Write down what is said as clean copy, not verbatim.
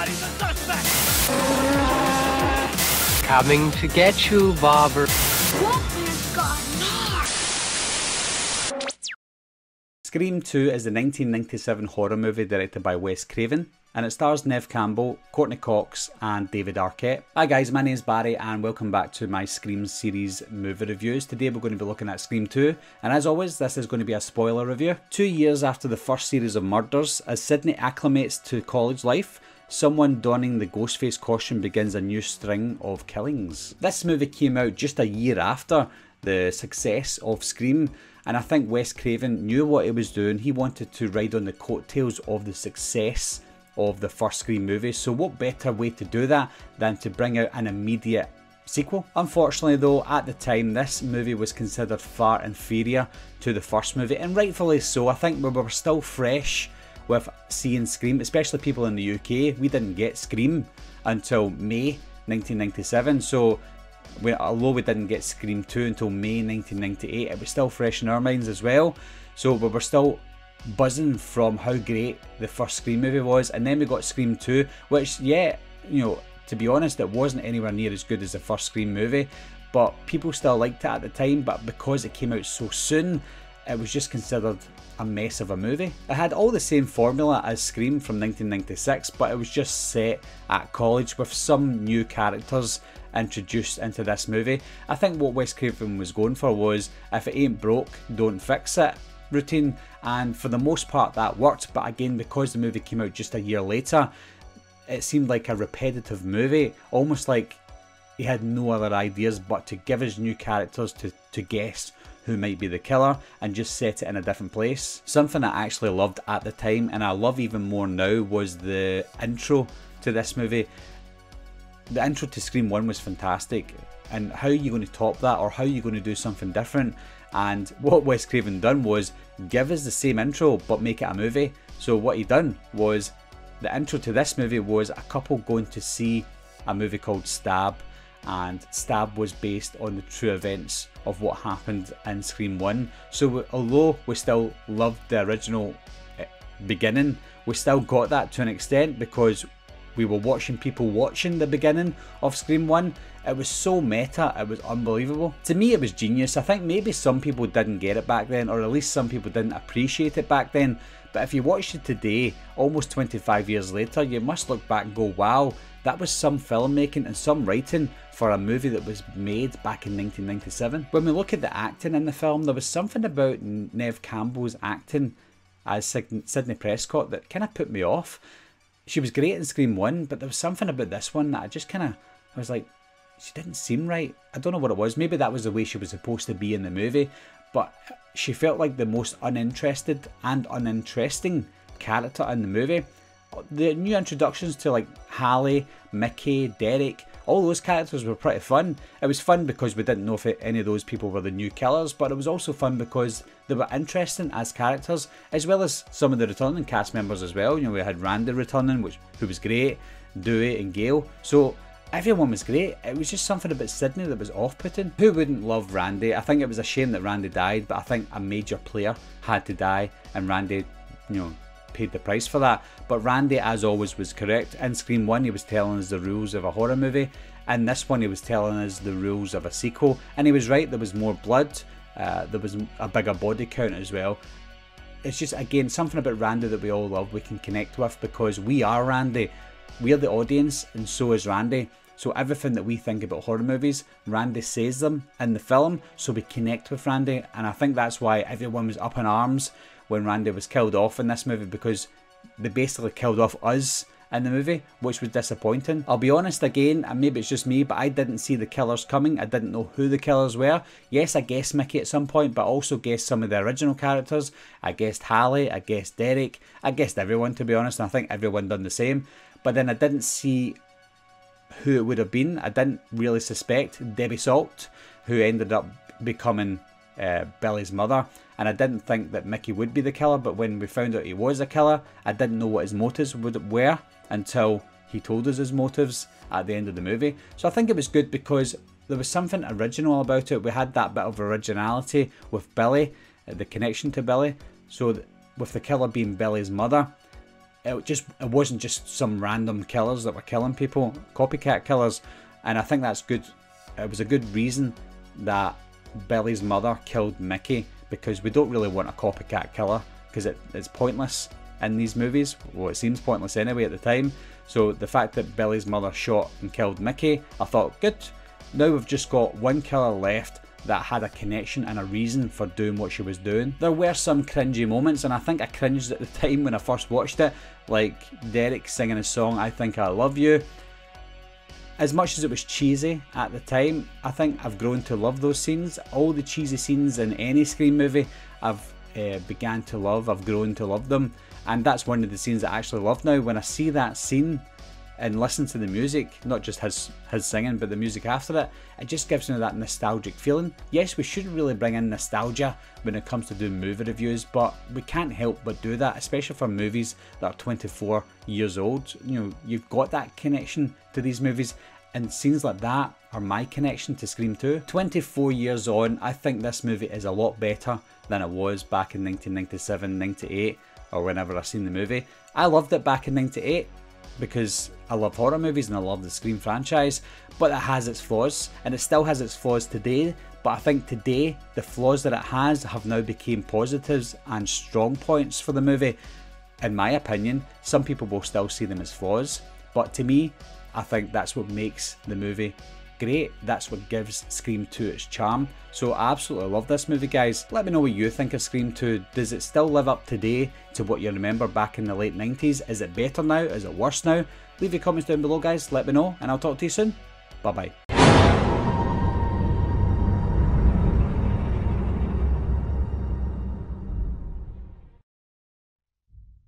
Spotting the suspect! Coming to get you, Bobber. Wolfman's got Nards! Scream 2 is the 1997 horror movie directed by Wes Craven, and it stars Neve Campbell, Courtney Cox and David Arquette. Hi guys, my name's Barry and welcome back to my Scream series movie reviews. Today we're going to be looking at Scream 2, and as always this is going to be a spoiler review. 2 years after the first series of murders, as Sydney acclimates to college life, someone donning the Ghostface costume begins a new string of killings. This movie came out just a year after the success of Scream, and I think Wes Craven knew what he was doing. He wanted to ride on the coattails of the success of the first Scream movie, so what better way to do that than to bring out an immediate sequel. Unfortunately though, at the time this movie was considered far inferior to the first movie, and rightfully so. I think we were still fresh with seeing Scream, especially people in the UK. We didn't get Scream until May 1997, so although we didn't get Scream 2 until May 1998, it was still fresh in our minds as well. So we were still buzzing from how great the first Scream movie was, and then we got Scream 2, which, yeah, you know, to be honest, it wasn't anywhere near as good as the first Scream movie, but people still liked it at the time. But because it came out so soon, it was just considered a mess of a movie. It had all the same formula as Scream from 1996, but it was just set at college with some new characters introduced into this movie. I think what Wes Craven was going for was, if it ain't broke, don't fix it routine, and for the most part that worked. But again, because the movie came out just a year later, it seemed like a repetitive movie, almost like he had no other ideas but to give us new characters to guess who might be the killer and just set it in a different place. Something I actually loved at the time, and I love even more now, was the intro to this movie. The intro to Scream 1 was fantastic, and how are you going to top that, or how are you going to do something different? And what Wes Craven done was give us the same intro but make it a movie. So what he done was, the intro to this movie was a couple going to see a movie called Stab, and Stab was based on the true events of what happened in Scream 1. So although we still loved the original beginning, we still got that to an extent because we were watching people watching the beginning of Scream 1. It was so meta, it was unbelievable. To me it was genius. I think maybe some people didn't get it back then, or at least some people didn't appreciate it back then. But if you watch it today, almost 25 years later, you must look back and go, wow, that was some filmmaking and some writing for a movie that was made back in 1997. When we look at the acting in the film, there was something about Neve Campbell's acting as Sidney Prescott that kind of put me off. She was great in Scream 1, but there was something about this one that I was like, she didn't seem right. I don't know what it was. Maybe that was the way she was supposed to be in the movie, but she felt like the most uninterested and uninteresting character in the movie. The new introductions to like Hallie, Mickey, Derek, all those characters were pretty fun. It was fun because we didn't know if any of those people were the new killers, but it was also fun because they were interesting as characters, as well as some of the returning cast members as well. You know, we had Randy returning, who was great, Dewey and Gail. So everyone was great. It was just something about Sydney that was off-putting. Who wouldn't love Randy? I think it was a shame that Randy died, but I think a major player had to die, and Randy, you know, paid the price for that. But Randy, as always, was correct. In Scream 1 he was telling us the rules of a horror movie, and this one he was telling us the rules of a sequel, and he was right. There was more blood, there was a bigger body count as well. It's just, again, something about Randy that we all love, we can connect with, because we are Randy. We're the audience and so is Randy. So everything that we think about horror movies, Randy says them in the film, so we connect with Randy. And I think that's why everyone was up in arms when Randy was killed off in this movie, because they basically killed off us in the movie, which was disappointing. I'll be honest again, and maybe it's just me, but I didn't see the killers coming. I didn't know who the killers were. Yes, I guessed Mickey at some point, but I also guessed some of the original characters. I guessed Hallie, I guessed Derek, I guessed everyone, to be honest, and I think everyone done the same. But then I didn't see who it would have been. I didn't really suspect Debbie Salt, who ended up becoming Billy's mother, and I didn't think that Mickey would be the killer. But when we found out he was a killer, I didn't know what his motives were until he told us his motives at the end of the movie. So I think it was good because there was something original about it. We had that bit of originality with Billy, the connection to Billy. So with the killer being Billy's mother, it wasn't just some random killers that were killing people, copycat killers, and I think that's good. It was a good reason that Billy's mother killed Mickey, because we don't really want a copycat killer, because it's pointless in these movies. Well, it seems pointless anyway at the time. So the fact that Billy's mother shot and killed Mickey, I thought, good. Now we've just got one killer left that had a connection and a reason for doing what she was doing. There were some cringy moments, and I think I cringed at the time when I first watched it, like Derek singing his song I Think I Love You. As much as it was cheesy at the time, I think I've grown to love those scenes. All the cheesy scenes in any Scream movie I've began to love, I've grown to love them, and that's one of the scenes I actually love now. When I see that scene and listen to the music, not just his singing, but the music after it, it just gives me that nostalgic feeling. Yes, we should really bring in nostalgia when it comes to doing movie reviews, but we can't help but do that, especially for movies that are 24 years old. You know, you've got that connection to these movies, and scenes like that are my connection to Scream 2. 24 years on, I think this movie is a lot better than it was back in 1997, 98, or whenever I seen the movie. I loved it back in 98, because I love horror movies and I love the Scream franchise, but it has its flaws, and it still has its flaws today. But I think today the flaws that it has have now become positives and strong points for the movie. In my opinion, some people will still see them as flaws, but to me, I think that's what makes the movie great. That's what gives Scream 2 its charm. So I absolutely love this movie, guys. Let me know what you think of Scream 2. Does it still live up today to what you remember back in the late 90s? Is it better now? Is it worse now? Leave your comments down below, guys. Let me know, and I'll talk to you soon. Bye bye.